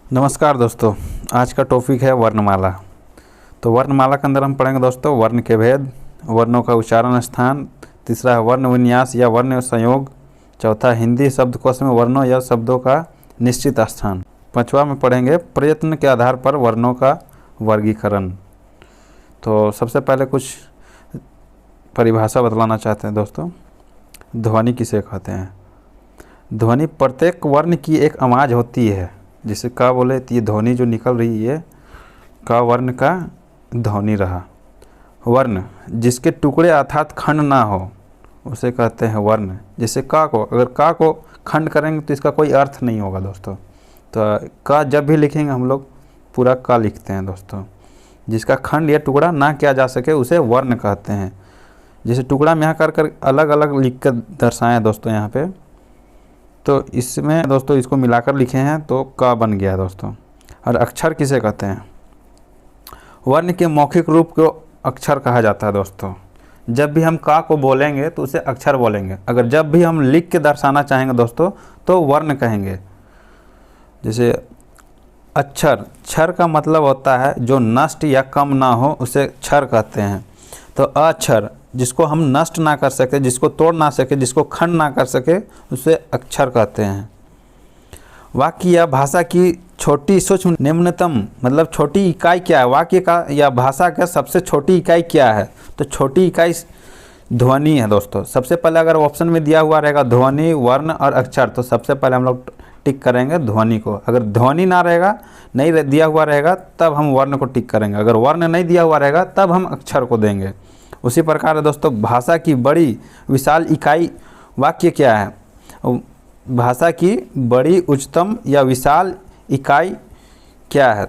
नमस्कार दोस्तों, आज का टॉपिक है वर्णमाला। तो वर्णमाला के अंदर हम पढ़ेंगे दोस्तों वर्ण के भेद, वर्णों का उच्चारण स्थान, तीसरा है वर्ण विन्यास या वर्ण संयोग, चौथा हिंदी शब्दकोश में वर्णों या शब्दों का निश्चित स्थान, पांचवा में पढ़ेंगे प्रयत्न के आधार पर वर्णों का वर्गीकरण। तो सबसे पहले कुछ परिभाषा बतलाना चाहते हैं दोस्तों। ध्वनि किसे कहते हैं? ध्वनि प्रत्येक वर्ण की एक आवाज़ होती है, जिसे का बोले तो ये ध्वनि जो निकल रही है का वर्ण का ध्वनि रहा। वर्ण जिसके टुकड़े अर्थात खंड ना हो उसे कहते हैं वर्ण। जैसे का को, अगर का को खंड करेंगे तो इसका कोई अर्थ नहीं होगा दोस्तों। तो का जब भी लिखेंगे हम लोग पूरा का लिखते हैं दोस्तों। जिसका खंड या टुकड़ा ना किया जा सके उसे वर्ण कहते हैं। जैसे टुकड़ा में यहाँ कर अलग अलग लिख कर दर्शाएँ दोस्तों यहाँ पे, तो इसमें दोस्तों इसको मिलाकर लिखे हैं तो का बन गया दोस्तों। और अक्षर किसे कहते हैं? वर्ण के मौखिक रूप को अक्षर कहा जाता है दोस्तों। जब भी हम का को बोलेंगे तो उसे अक्षर बोलेंगे। अगर जब भी हम लिख के दर्शाना चाहेंगे दोस्तों तो वर्ण कहेंगे। जैसे अक्षर, क्षर का मतलब होता है जो नष्ट या कम ना हो उसे क्षर कहते हैं। तो अक्षर जिसको हम नष्ट ना कर सके, जिसको तोड़ ना सके, जिसको खंड ना कर सके उसे अक्षर कहते हैं। वाक्य या भाषा की छोटी सूक्ष्म निम्नतम मतलब छोटी इकाई क्या है? वाक्य का या भाषा का सबसे छोटी इकाई क्या है? तो छोटी इकाई ध्वनि है दोस्तों। सबसे पहले अगर ऑप्शन में दिया हुआ रहेगा ध्वनि, वर्ण और अक्षर, तो सबसे पहले हम लोग टिक करेंगे ध्वनि को। अगर ध्वनि ना रहेगा, नहीं दिया हुआ रहेगा, तब हम वर्ण को टिक करेंगे। अगर वर्ण नहीं दिया हुआ रहेगा तब हम अक्षर को देंगे। उसी प्रकार दोस्तों भाषा की बड़ी विशाल इकाई वाक्य क्या है? भाषा की बड़ी उच्चतम या विशाल इकाई क्या है?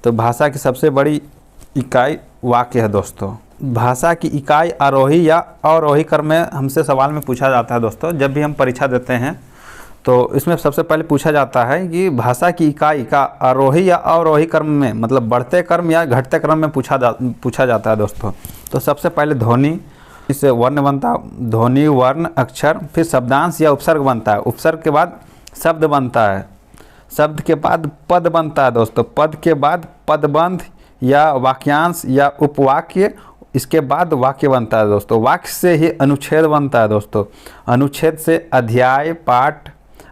तो भाषा की सबसे बड़ी इकाई वाक्य है दोस्तों। भाषा की इकाई आरोही या अवरोही क्रम में हमसे सवाल में पूछा जाता है दोस्तों। जब भी हम परीक्षा देते हैं तो इसमें सबसे पहले पूछा जाता है कि भाषा की इकाई का आरोही या अवरोही क्रम में, मतलब बढ़ते क्रम या घटते क्रम में पूछा जाता है दोस्तों। तो सबसे पहले ध्वनि, इससे वर्ण बनता है, ध्वनि, वर्ण, अक्षर, फिर शब्दांश या उपसर्ग बनता है। उपसर्ग के बाद शब्द बनता है, शब्द के बाद पद बनता है दोस्तों, पद के बाद पदबंध या वाक्यांश या उपवाक्य, इसके बाद वाक्य बनता है दोस्तों। वाक्य से ही अनुच्छेद बनता है दोस्तों। अनुच्छेद से अध्याय, पाठ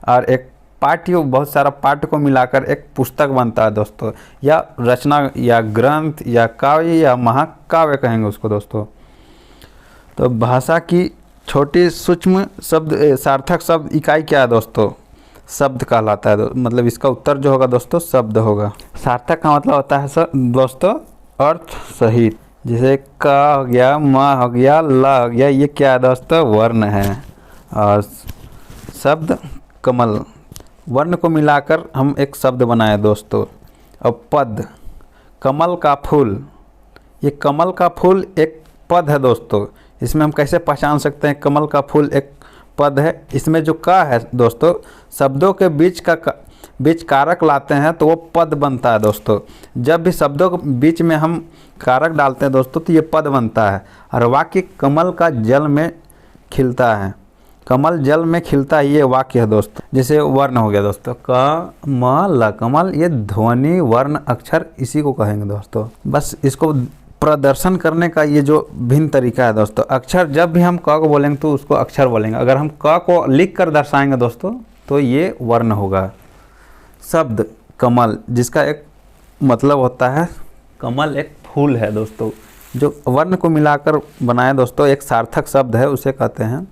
और एक पाठ्य, बहुत सारा पाठ को मिलाकर एक पुस्तक बनता है दोस्तों, या रचना या ग्रंथ या काव्य या महाकाव्य कहेंगे उसको दोस्तों। तो भाषा की छोटी सूक्ष्म शब्द सार्थक शब्द इकाई क्या है दोस्तों? शब्द कहलाता है। मतलब इसका उत्तर जो होगा दोस्तों शब्द होगा। सार्थक का मतलब होता है दोस्तों अर्थ सहित। जैसे का हो गया, म हो गया, ला हो गया, ये क्या है दोस्तों? वर्ण है। और शब्द कमल, वर्ण को मिलाकर हम एक शब्द बनाए दोस्तों। और पद, कमल का फूल, ये कमल का फूल एक पद है दोस्तों। इसमें हम कैसे पहचान सकते हैं कमल का फूल एक पद है? इसमें जो का है दोस्तों, शब्दों के बीच कारक लाते हैं तो वो पद बनता है दोस्तों। जब भी शब्दों के बीच में हम कारक डालते हैं दोस्तों तो ये पद बनता है। और वाक्य कमल का जल में खिलता है, कमल जल में खिलता है, ये वाक्य है दोस्तों। जैसे वर्ण हो गया दोस्तों, क म ल, कमल, ये ध्वनि, वर्ण, अक्षर, इसी को कहेंगे दोस्तों। बस इसको प्रदर्शन करने का ये जो भिन्न तरीका है दोस्तों। अक्षर जब भी हम क को बोलेंगे तो उसको अक्षर बोलेंगे। अगर हम क को लिख कर दर्शाएंगे दोस्तों तो ये वर्ण होगा। शब्द कमल, जिसका एक मतलब होता है कमल एक फूल है दोस्तों, जो वर्ण को मिलाकर बनाए दोस्तों एक सार्थक शब्द है, उसे कहते हैं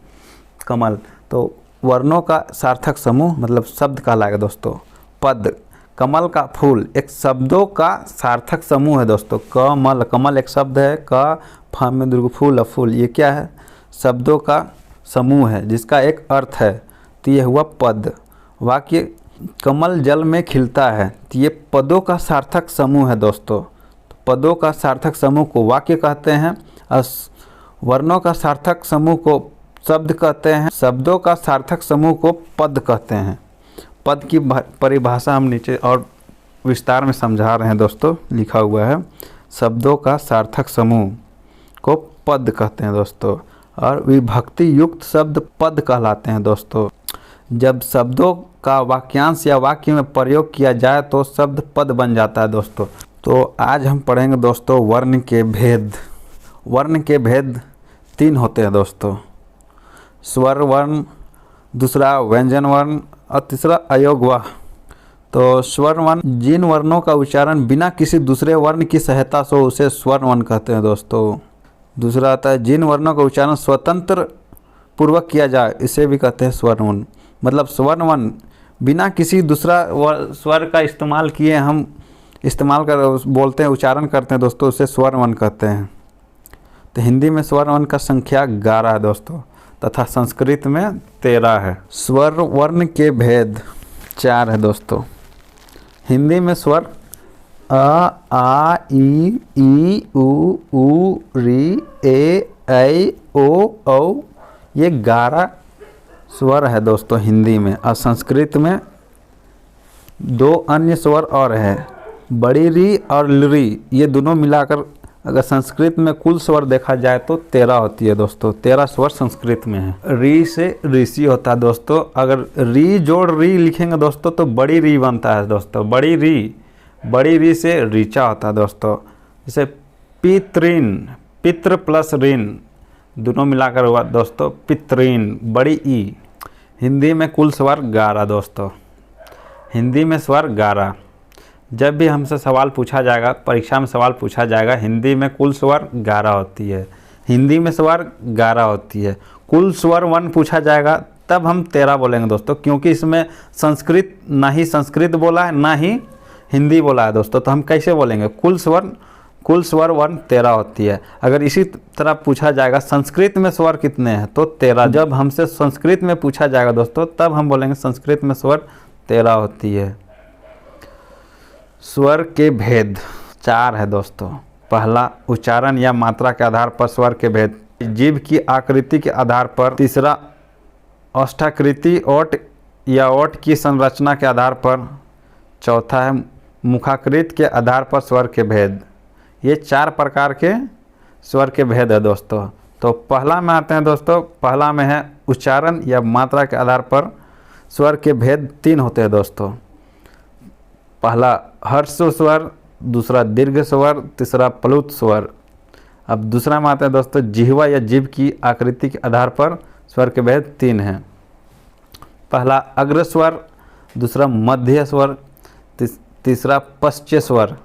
कमल। तो वर्णों का सार्थक समूह मतलब शब्द कहलाएगा दोस्तों। पद, कमल का फूल एक शब्दों का सार्थक समूह है दोस्तों। कमल, कमल एक शब्द है, क फ में दीर्घ फूल, फूल, ये क्या है? शब्दों का समूह है जिसका एक अर्थ है, तो ये हुआ पद। वाक्य कमल जल में खिलता है, तो ये पदों का सार्थक समूह है दोस्तों। पदों का सार्थक समूह को वाक्य कहते हैं और वर्णों का सार्थक समूह को शब्द कहते हैं। शब्दों का सार्थक समूह को पद कहते हैं। पद की परिभाषा हम नीचे और विस्तार में समझा रहे हैं दोस्तों, लिखा हुआ है। शब्दों का सार्थक समूह को पद कहते हैं दोस्तों। और विभक्ति युक्त शब्द पद कहलाते हैं दोस्तों। जब शब्दों का वाक्यांश या वाक्य में प्रयोग किया जाए तो शब्द पद बन जाता है दोस्तों। तो आज हम पढ़ेंगे दोस्तों वर्ण के भेद। वर्ण के भेद 3 होते हैं दोस्तों, स्वर वर्ण, दूसरा व्यंजन वर्ण और तीसरा अयोग वर्ण। तो स्वर वर्ण जिन वर्णों का उच्चारण बिना किसी दूसरे वर्ण की सहायता से उसे स्वर वर्ण कहते हैं दोस्तों। दूसरा आता है जिन वर्णों का उच्चारण स्वतंत्र पूर्वक किया जाए, इसे भी कहते हैं स्वर वर्ण। मतलब स्वर वर्ण बिना किसी दूसरा स्वर का इस्तेमाल किए हम इस्तेमाल कर बोलते हैं, उच्चारण करते हैं दोस्तों, उसे स्वर वर्ण कहते हैं। तो हिंदी में स्वर वर्ण का संख्या 11 है दोस्तों, तथा संस्कृत में 13 है। स्वर वर्ण के भेद 4 है दोस्तों। हिंदी में स्वर अ, आ, ई, उ, री, ए, ऐ, ओ, औ, ये 11 स्वर है दोस्तों हिंदी में। और संस्कृत में 2 अन्य स्वर और है, बड़ी री और लरी। ये दोनों मिलाकर अगर संस्कृत में कुल स्वर देखा जाए तो 13 होती है दोस्तों। 13 स्वर संस्कृत में है। री से ऋषि होता है दोस्तों। अगर री जोड़ री लिखेंगे दोस्तों तो बड़ी री बनता है दोस्तों। बड़ी री से ऋचा होता है दोस्तों। जैसे पितृन, पितृ प्लस ऋण दोनों मिलाकर हुआ दोस्तों पितृन, बड़ी ई। हिंदी में कुल स्वर 11 दोस्तों। हिंदी में स्वर 11। जब भी हमसे सवाल पूछा जाएगा, परीक्षा में सवाल पूछा जाएगा, हिंदी में कुल स्वर 11 होती है। हिंदी में स्वर 11 होती है। कुल स्वर 1 पूछा जाएगा तब हम 13 बोलेंगे दोस्तों, क्योंकि इसमें संस्कृत ना ही संस्कृत बोला है ना ही हिंदी बोला है दोस्तों। तो हम कैसे बोलेंगे? कुल स्वर 1 13 होती है। अगर इसी तरह पूछा जाएगा संस्कृत में स्वर कितने हैं तो 13। जब हमसे संस्कृत में पूछा जाएगा दोस्तों तब हम बोलेंगे संस्कृत में स्वर 13 होती है। स्वर के भेद 4 है दोस्तों। पहला, उच्चारण या मात्रा के आधार पर स्वर के भेद। जीभ की आकृति के आधार पर। तीसरा, ओष्ठाकृति ओठ या ओठ की संरचना के आधार पर। चौथा है मुखाकृति के आधार पर स्वर के भेद। ये 4 प्रकार के स्वर के भेद है दोस्तों। तो पहला में आते हैं दोस्तों। पहला में है उच्चारण या मात्रा के आधार पर स्वर के भेद 3 होते हैं दोस्तों। पहला हर्ष स्वर, दूसरा दीर्घ स्वर, तीसरा प्लुत स्वर। अब दूसरा में आते हैं दोस्तों जिह्वा या जीभ की आकृति के आधार पर स्वर के भेद 3 हैं। पहला अग्र स्वर, दूसरा मध्य स्वर, तीसरा पश्च स्वर।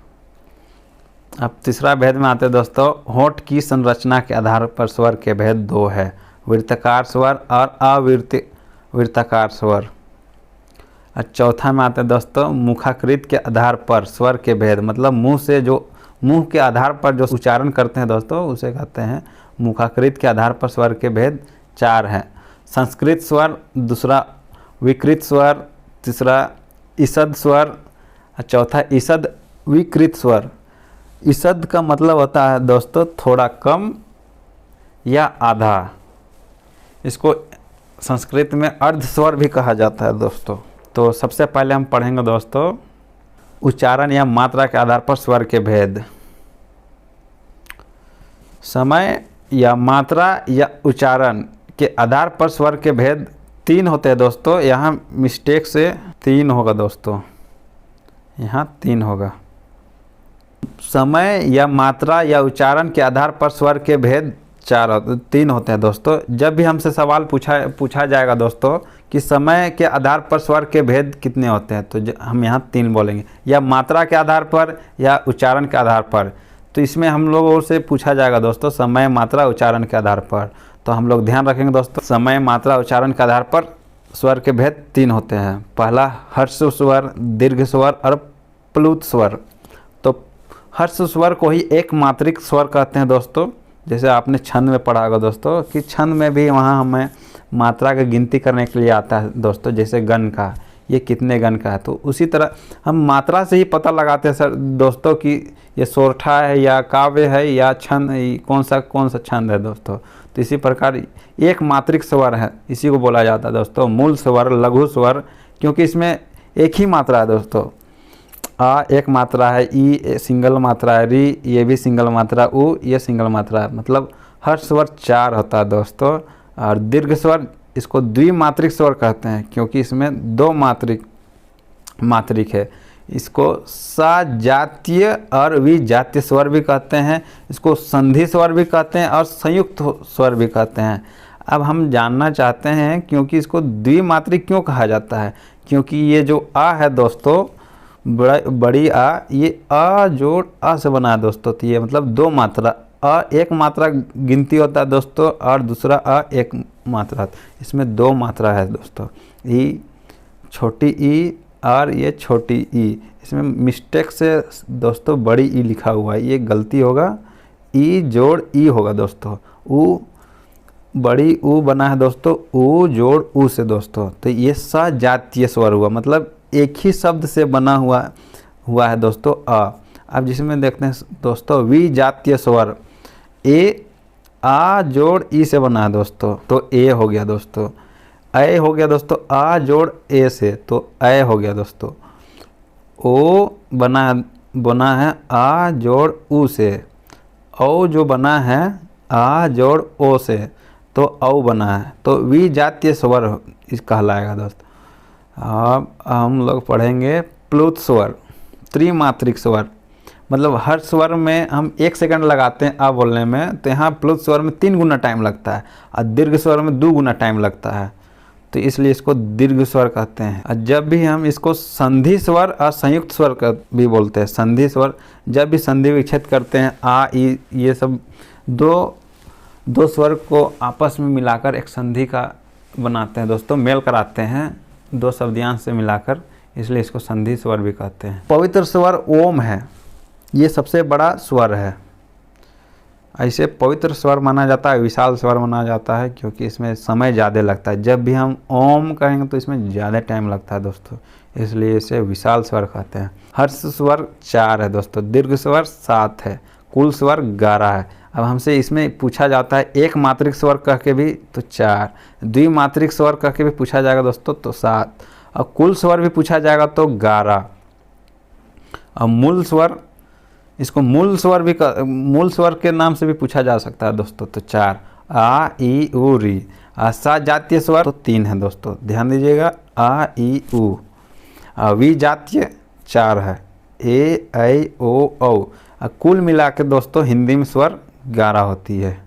अब तीसरा भेद में आते हैं दोस्तों होंठ की संरचना के आधार पर स्वर के भेद 2 है, वृत्ताकार स्वर और अवृत्ताकार स्वर। और चौथा में आते हैं दोस्तों मुखाकृति के आधार पर स्वर के भेद। मतलब मुंह के आधार पर जो उच्चारण करते हैं दोस्तों उसे कहते हैं मुखाकृति के आधार पर स्वर के भेद 4 हैं। संस्कृत स्वर, दूसरा विकृत स्वर, तीसरा ईषद स्वर और चौथा ईषद विकृत स्वर। ईषद का मतलब होता है दोस्तों थोड़ा कम या आधा। इसको संस्कृत में अर्ध स्वर भी कहा जाता है दोस्तों। तो सबसे पहले हम पढ़ेंगे दोस्तों उच्चारण या मात्रा के आधार पर स्वर के भेद। समय या मात्रा या उच्चारण के आधार पर स्वर के भेद 3 होते हैं दोस्तों। यहाँ मिस्टेक से 3 होगा दोस्तों, यहाँ 3 होगा। समय या मात्रा या उच्चारण के आधार पर स्वर के भेद 3 होते हैं दोस्तों। जब भी हमसे सवाल पूछा जाएगा दोस्तों कि समय के आधार पर स्वर के भेद कितने होते हैं तो हम यहाँ 3 बोलेंगे, या मात्रा के आधार पर या उच्चारण के आधार पर। तो इसमें हम लोगों से पूछा जाएगा दोस्तों समय, मात्रा, उच्चारण के आधार पर। तो हम लोग ध्यान रखेंगे दोस्तों समय, मात्रा, उच्चारण के आधार पर स्वर के भेद 3 होते हैं। पहला हर्ष स्वर, दीर्घ स्वर और प्लुत स्वर। तो हर्ष स्वर को ही एक मात्रिक स्वर कहते हैं दोस्तों। जैसे आपने छंद में पढ़ा होगा दोस्तों कि छंद में भी वहाँ हमें मात्रा की गिनती करने के लिए आता है दोस्तों। जैसे गण का, ये कितने गण का है, तो उसी तरह हम मात्रा से ही पता लगाते हैं सर दोस्तों कि ये सोरठा है या काव्य है या छंद, कौन सा छंद है दोस्तों। तो इसी प्रकार एक मात्रिक स्वर है, इसी को बोला जाता है दोस्तों मूल स्वर, लघु स्वर, क्योंकि इसमें एक ही मात्रा है दोस्तों। आ एक मात्रा है, ई सिंगल मात्रा है, री ये भी सिंगल मात्रा, उ ये सिंगल मात्रा है। मतलब हर स्वर 4 होता है दोस्तों। और दीर्घ स्वर इसको द्विमात्रिक स्वर कहते हैं क्योंकि इसमें दो मात्रिक है। इसको सजातीय और विजातीय स्वर भी कहते हैं, इसको संधि स्वर भी कहते हैं और संयुक्त स्वर भी कहते हैं। अब हम जानना चाहते हैं क्योंकि इसको द्विमात्रिक क्यों कहा जाता है, क्योंकि ये जो आ है दोस्तों, बड़ी आ, ये आ जोड़ आ से बना है दोस्तों। तो ये मतलब दो मात्रा, आ एक मात्रा गिनती होता है दोस्तों और दूसरा आ एक मात्रा, इसमें दो मात्रा है दोस्तों। ई छोटी ई और ये छोटी ई, इसमें मिस्टेक से दोस्तों बड़ी ई लिखा हुआ है, ये गलती होगा, ई जोड़ ई होगा दोस्तों। ऊ बड़ी ऊ बना है दोस्तों, ऊ जोड़ ऊ से दोस्तों। तो ये सजातीय स्वर हुआ, मतलब एक ही शब्द से बना हुआ है दोस्तों आ। अब जिसमें देखते हैं दोस्तों विजातीय स्वर, ए आ जोड़ ई से बना है दोस्तों, तो ए हो गया दोस्तों। ए हो गया दोस्तों आ जोड़ ए से, तो ए हो गया दोस्तों। ओ बना है आ जोड़ ऊ से, औ जो बना है आ जोड़ ओ से, तो औ बना है, तो विजातीय स्वर इस कहलाएगा दोस्तों। अब हम लोग पढ़ेंगे प्लुत स्वर, त्रिमात्रिक स्वर। मतलब हर स्वर में हम 1 सेकंड लगाते हैं आ बोलने में, तो यहाँ प्लुत स्वर में 3 गुना टाइम लगता है और दीर्घ स्वर में 2 गुना टाइम लगता है, तो इसलिए इसको दीर्घ स्वर कहते हैं। और जब भी हम इसको संधि स्वर और संयुक्त स्वर का भी बोलते हैं। संधि स्वर जब भी संधि विच्छेद करते हैं, आ ई ये सब दो स्वर को आपस में मिलाकर एक संधि का बनाते हैं दोस्तों, मेल कराते हैं दो शब्दांश से मिलाकर, इसलिए इसको संधि स्वर भी कहते हैं। पवित्र स्वर ओम है, ये सबसे बड़ा स्वर है। ऐसे पवित्र स्वर माना जाता है, विशाल स्वर माना जाता है क्योंकि इसमें समय ज़्यादा लगता है। जब भी हम ओम कहेंगे तो इसमें ज़्यादा टाइम लगता है दोस्तों, इसलिए इसे विशाल स्वर कहते हैं। हर्ष स्वर 4 है दोस्तों, दीर्घ स्वर 7 है, कुल स्वर 11 है। अब हमसे इसमें पूछा जाता है एक मात्रिक स्वर कह के भी तो 4, द्विमात्रिक स्वर कह के भी पूछा जाएगा दोस्तों तो 7, और कुल स्वर भी पूछा जाएगा तो 11। और मूल स्वर, इसको मूल स्वर के नाम से भी पूछा जा सकता है दोस्तों, तो 4, आ ई उ री। सजातीय स्वर तो 3 है दोस्तों, ध्यान दीजिएगा, आ ई उ। विजातीय 4 है, ए ऐ ओ औ। कुल मिला के दोस्तों हिंदी में स्वर 11 होती है।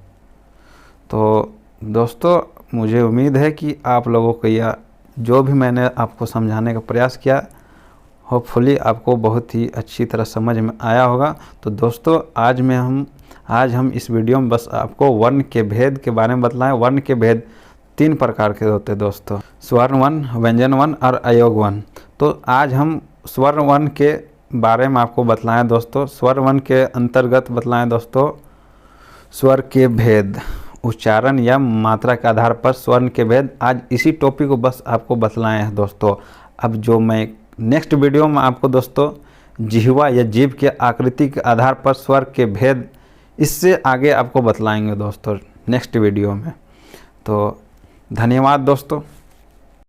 तो दोस्तों मुझे उम्मीद है कि आप लोगों को यह जो भी मैंने आपको समझाने का प्रयास किया, होपफुली आपको बहुत ही अच्छी तरह समझ में आया होगा। तो दोस्तों आज हम इस वीडियो में बस आपको वर्ण के भेद के बारे में बतलाएं। वर्ण के भेद 3 प्रकार के होते हैं दोस्तों, स्वर्ण वर्ण, व्यंजन वर्ण और अयोग वर्ण। तो आज हम स्वर्ण वर्ण के बारे में आपको बतलाएं दोस्तों। स्वर वर्ण के अंतर्गत बतलाएं दोस्तों स्वर के भेद, उच्चारण या मात्रा के आधार पर स्वर्ण के भेद। आज इसी टॉपिक को बस आपको बतलाए हैं दोस्तों। अब जो मैं नेक्स्ट वीडियो में आपको दोस्तों जिह्वा या जीभ के आकृति के आधार पर स्वर के भेद, इससे आगे आपको बतलाएंगे दोस्तों नेक्स्ट वीडियो में। तो धन्यवाद दोस्तों।